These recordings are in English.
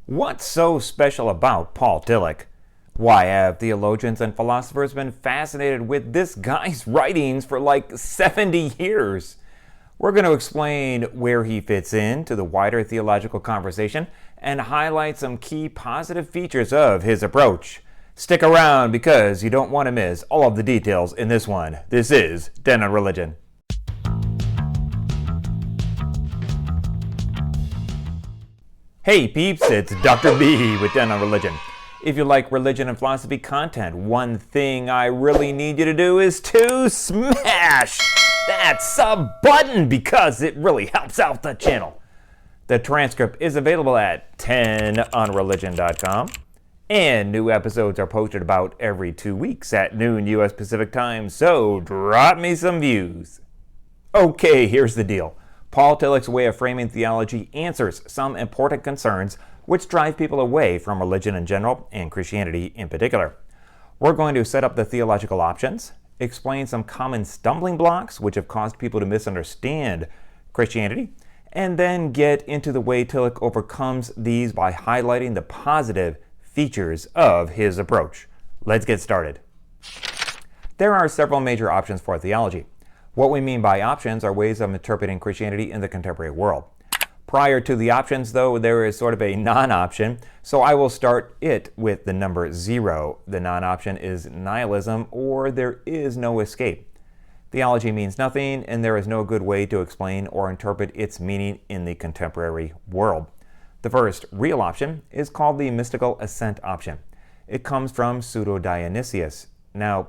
What's so special about Paul Tillich? Why have theologians and philosophers been fascinated with this guy's writings for like 70 years? We're going to explain where he fits into the wider theological conversation and highlight some key positive features of his approach. Stick around because you don't want to miss all of the details in this one. This is Den on Religion. Hey peeps, it's Dr. B with Den on Religion. If you like religion and philosophy content, one thing I really need you to do is to smash that sub button because it really helps out the channel. The transcript is available at 10onreligion.com, and new episodes are posted about every 2 weeks at noon U.S. Pacific Time, so drop me some views. Okay, here's the deal. Paul Tillich's way of framing theology answers some important concerns which drive people away from religion in general and Christianity in particular. We're going to set up the theological options, explain some common stumbling blocks which have caused people to misunderstand Christianity, and then get into the way Tillich overcomes these by highlighting the positive features of his approach. Let's get started. There are several major options for theology. What we mean by options are ways of interpreting Christianity in the contemporary world. Prior to the options, though, there is sort of a non-option, so I will start it with the number 0. The non-option is nihilism, or there is no escape. Theology means nothing, and there is no good way to explain or interpret its meaning in the contemporary world. The first real option is called the mystical assent option. It comes from Pseudo-Dionysius. Now,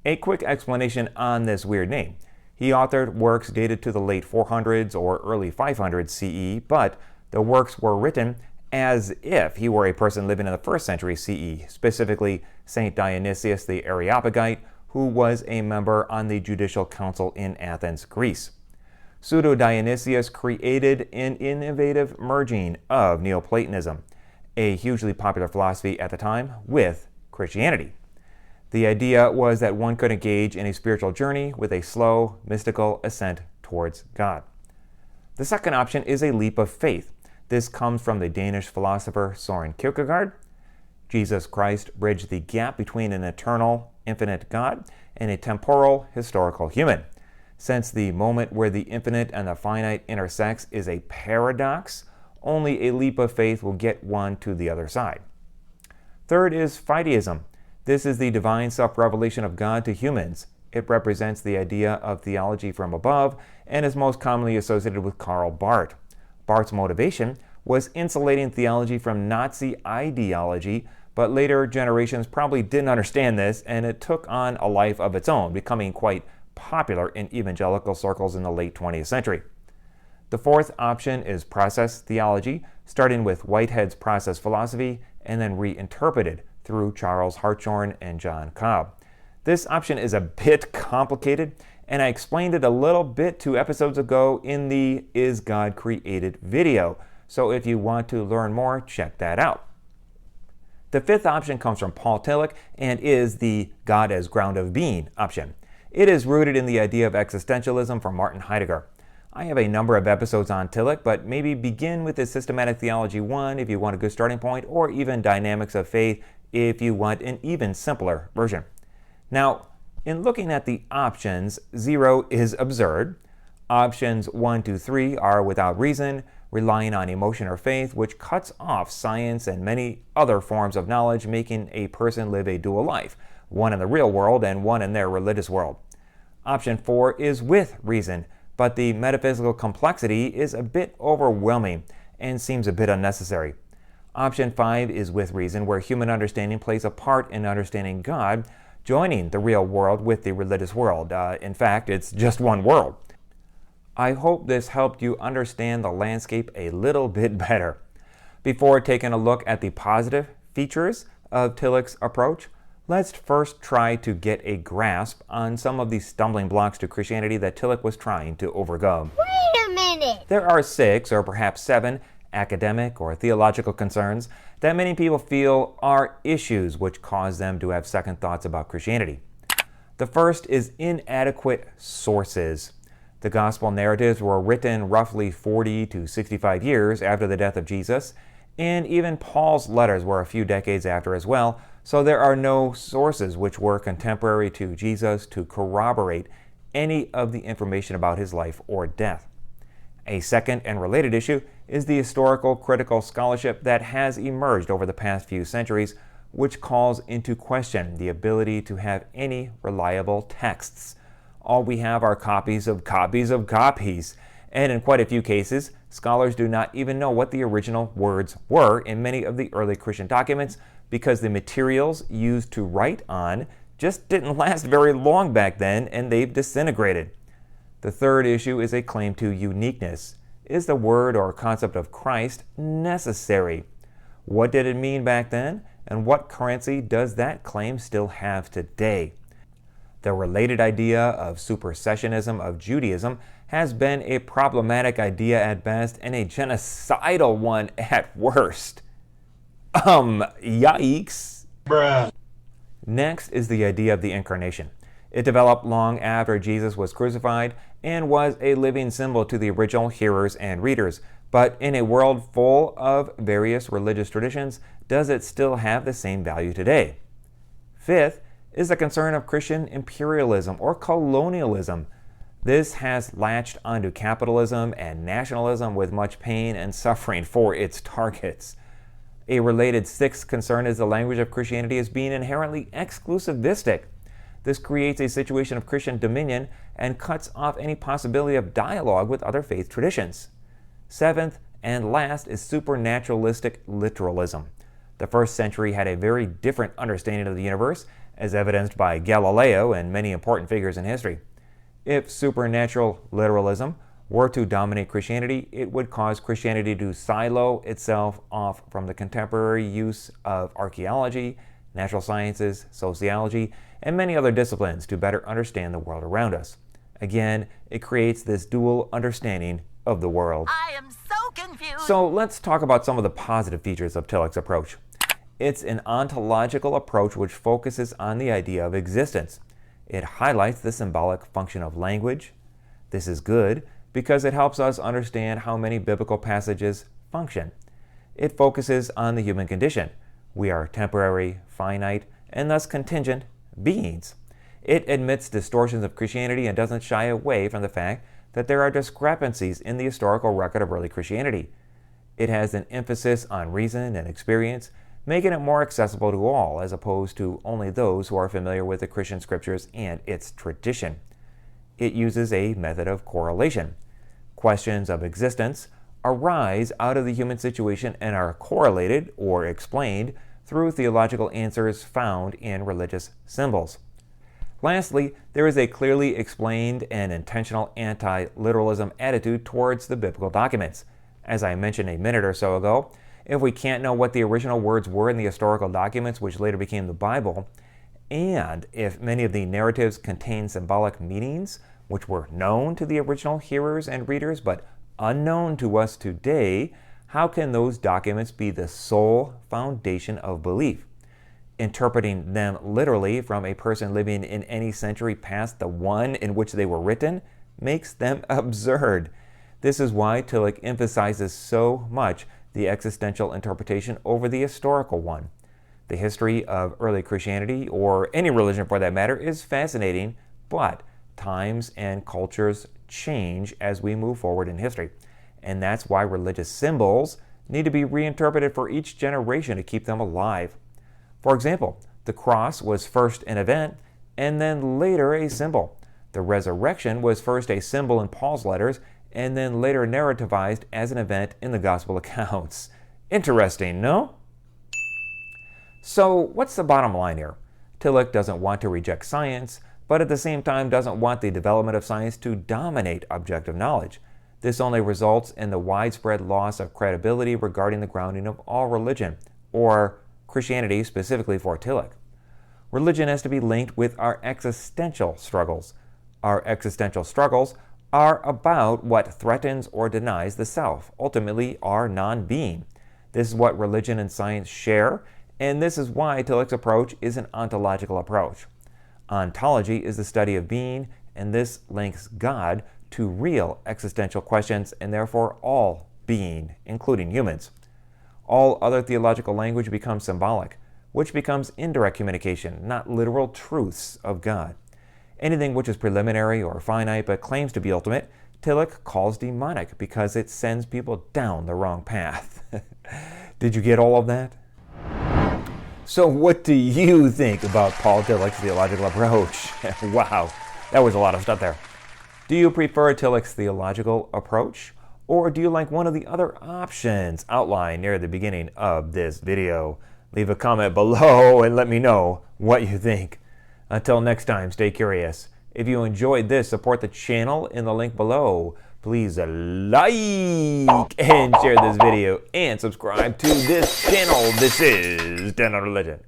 a quick explanation on this weird name. He authored works dated to the late 400s or early 500s CE, but the works were written as if he were a person living in the 1st century CE, specifically St. Dionysius the Areopagite, who was a member on the Judicial Council in Athens, Greece. Pseudo-Dionysius created an innovative merging of Neoplatonism, a hugely popular philosophy at the time, with Christianity. The idea was that one could engage in a spiritual journey with a slow, mystical ascent towards God. The second option is a leap of faith. This comes from the Danish philosopher Søren Kierkegaard. Jesus Christ bridged the gap between an eternal, infinite God and a temporal, historical human. Since the moment where the infinite and the finite intersects is a paradox, only a leap of faith will get one to the other side. Third is fideism. This is the divine self-revelation of God to humans. It represents the idea of theology from above and is most commonly associated with Karl Barth. Barth's motivation was insulating theology from Nazi ideology, but later generations probably didn't understand this, and it took on a life of its own, becoming quite popular in evangelical circles in the late 20th century. The fourth option is process theology, starting with Whitehead's process philosophy and then reinterpreted through Charles Hartshorne and John Cobb. This option is a bit complicated, and I explained it a little bit 2 episodes ago in the Is God Created video, so if you want to learn more, check that out. The fifth option comes from Paul Tillich and is the God as ground of being option. It is rooted in the idea of existentialism from Martin Heidegger. I have a number of episodes on Tillich, but maybe begin with his Systematic Theology 1 if you want a good starting point, or even Dynamics of Faith if you want an even simpler version. Now, in looking at the options, 0 is absurd. Options 1 to 3 are without reason, relying on emotion or faith, which cuts off science and many other forms of knowledge, making a person live a dual life, one in the real world and one in their religious world. Option 4 is with reason, but the metaphysical complexity is a bit overwhelming and seems a bit unnecessary. Option 5 is with reason, where human understanding plays a part in understanding God, joining the real world with the religious world. In fact, it's just one world. I hope this helped you understand the landscape a little bit better. Before taking a look at the positive features of Tillich's approach, let's first try to get a grasp on some of the stumbling blocks to Christianity that Tillich was trying to overcome. Wait a minute! There are 6 or perhaps 7 academic or theological concerns that many people feel are issues which cause them to have second thoughts about Christianity. The first is inadequate sources. The gospel narratives were written roughly 40 to 65 years after the death of Jesus, And even Paul's letters were a few decades after as well, so there are no sources which were contemporary to Jesus to corroborate any of the information about his life or death. A second and related issue is the historical critical scholarship that has emerged over the past few centuries, which calls into question the ability to have any reliable texts. All we have are copies of copies of copies, and in quite a few cases, scholars do not even know what the original words were in many of the early Christian documents because the materials used to write on just didn't last very long back then and they've disintegrated. The third issue is a claim to uniqueness. Is the word or concept of Christ necessary? What did it mean back then, and what currency does that claim still have today? The related idea of supersessionism of Judaism has been a problematic idea at best and a genocidal one at worst. Yikes. Bruh. Next is the idea of the incarnation. It developed long after Jesus was crucified and was a living symbol to the original hearers and readers. But in a world full of various religious traditions, does it still have the same value today? Fifth is the concern of Christian imperialism or colonialism. This has latched onto capitalism and nationalism with much pain and suffering for its targets. A related sixth concern is the language of Christianity as being inherently exclusivistic. This creates a situation of Christian dominion and cuts off any possibility of dialogue with other faith traditions. Seventh and last is supernaturalistic literalism. The first century had a very different understanding of the universe, as evidenced by Galileo and many important figures in history. If supernatural literalism were to dominate Christianity, it would cause Christianity to silo itself off from the contemporary use of archaeology, natural sciences, sociology, and many other disciplines to better understand the world around us. Again, it creates this dual understanding of the world. I am so confused. So let's talk about some of the positive features of Tillich's approach. It's an ontological approach which focuses on the idea of existence. It highlights the symbolic function of language. This is good because it helps us understand how many biblical passages function. It focuses on the human condition. We are temporary, finite, and thus contingent beings. It admits distortions of Christianity and doesn't shy away from the fact that there are discrepancies in the historical record of early Christianity. It has an emphasis on reason and experience, making it more accessible to all as opposed to only those who are familiar with the Christian scriptures and its tradition. It uses a method of correlation. Questions of existence arise out of the human situation and are correlated or explained through theological answers found in religious symbols. Lastly, there is a clearly explained and intentional anti-literalism attitude towards the biblical documents. As I mentioned a minute or so ago, if we can't know what the original words were in the historical documents which later became the Bible, and if many of the narratives contain symbolic meanings which were known to the original hearers and readers but unknown to us today, how can those documents be the sole foundation of belief? Interpreting them literally from a person living in any century past the one in which they were written makes them absurd. This is why Tillich emphasizes so much the existential interpretation over the historical one. The history of early Christianity, or any religion for that matter, is fascinating, but times and cultures change as we move forward in history. And that's why religious symbols need to be reinterpreted for each generation to keep them alive. For example, the cross was first an event and then later a symbol. The resurrection was first a symbol in Paul's letters and then later narrativized as an event in the gospel accounts. Interesting, no? So what's the bottom line here? Tillich doesn't want to reject science, but at the same time doesn't want the development of science to dominate objective knowledge. This only results in the widespread loss of credibility regarding the grounding of all religion, or Christianity specifically for Tillich. Religion has to be linked with our existential struggles. Our existential struggles are about what threatens or denies the self, ultimately our non-being. This is what religion and science share, and this is why Tillich's approach is an ontological approach. Ontology is the study of being, and this links God to real existential questions and therefore all being, including humans. All other theological language becomes symbolic, which becomes indirect communication, not literal truths of God. Anything which is preliminary or finite but claims to be ultimate, Tillich calls demonic because it sends people down the wrong path. Did you get all of that? So what do you think about Paul Tillich's theological approach? Wow, that was a lot of stuff there. Do you prefer Tillich's theological approach, or do you like one of the other options outlined near the beginning of this video? Leave a comment below and let me know what you think. Until next time, stay curious. If you enjoyed this, support the channel in the link below. Please like and share this video and subscribe to this channel. This is Den of Religion.